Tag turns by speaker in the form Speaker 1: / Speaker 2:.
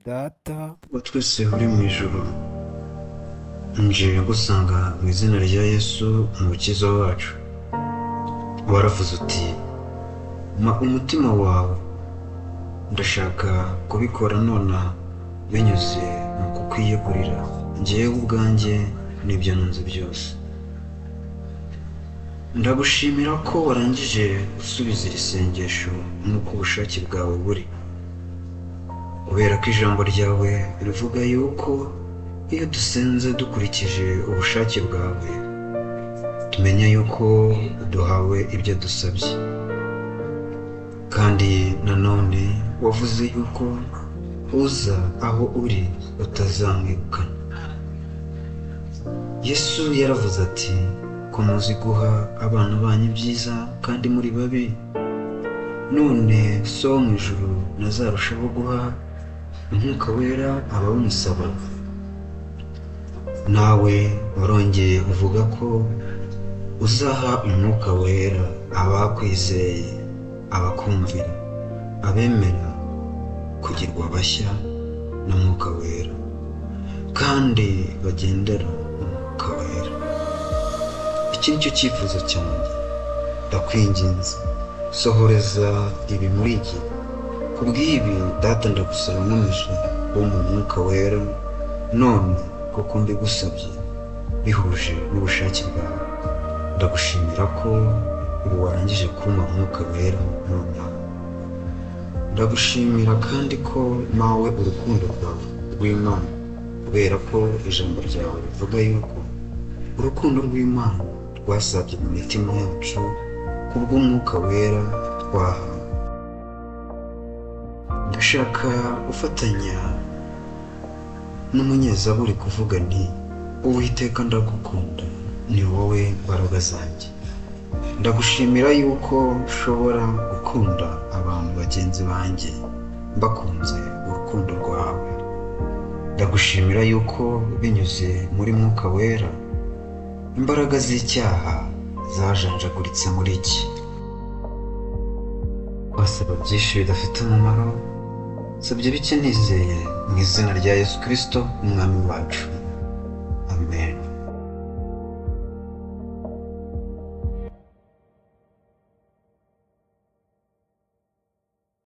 Speaker 1: data
Speaker 2: wa twese uri mu ijuru, nje gusanga mu izina rya Yesu umukiza wacu. Waravuze uti mpa umutima wawe, ndashaka kubikora nonaha binyuze mu kukwiyegurira njyewe ubwanjye n'ibyo nunze byose. Ndagushimira ko warangije gusubiza iri sengesho nk'uko ubushake bwawe buri, kubera ko ijambo ryawe rivuga yuko iyo dusenze dukurikije ubushake bwawe tumenya yuko duhawe ibyo dusabye, kandi nanone wavuze yuko uza aho uri utazamwirukana. Yesu yaravuze ati ko muzi guha abana banyu ibyiza kandi muri babi, none so wo mu ijuru ntazarushaho guha umwuka wera abawumusaba. Nawe warongeye uvuga ko uzaha umwuka wera abakwizeye, abakumvira, abemera kugirwa bashya na mwuka wera kandi bagendera mu mwuka wera. Iki ni cyo cyifuzo cyanjye, ndakwinginze sohoreza ibi muri iki. Kubw'ibi data ndagusaba nkomeje wo mu mwuka wera, none kuko mbigusabye bihuje n'ubushake bwawe. Ndagushimira ko ubu warangije kumpa umwuka wera nonaha. Ndagushimira kandi ko nawe urukundo rwawe rw'Imana, kubera ko ijambo ryawe rivuga yuko urukundo rw'Imana rwasabye mu mitima yacu kubw'umwuka wera twahawe. Ndashaka gufatanya n'umunyezaburi kuvuga nti Uwiteka ndagukunda, ni wowe mbaraga zanjye. Ndagushimira yuko nshobora gukunda abantu bagenzi banjye mbakunze urukundo rwawe. Ndagushimira yuko binyuze muri mwuka wera imbaraga z'icyaha zajanjaguritse muri iki. Wasaba byinshi bidafite umumaro, nsabye bike nizeye mu izina rya Yesu Kristo umwami wacu, amen.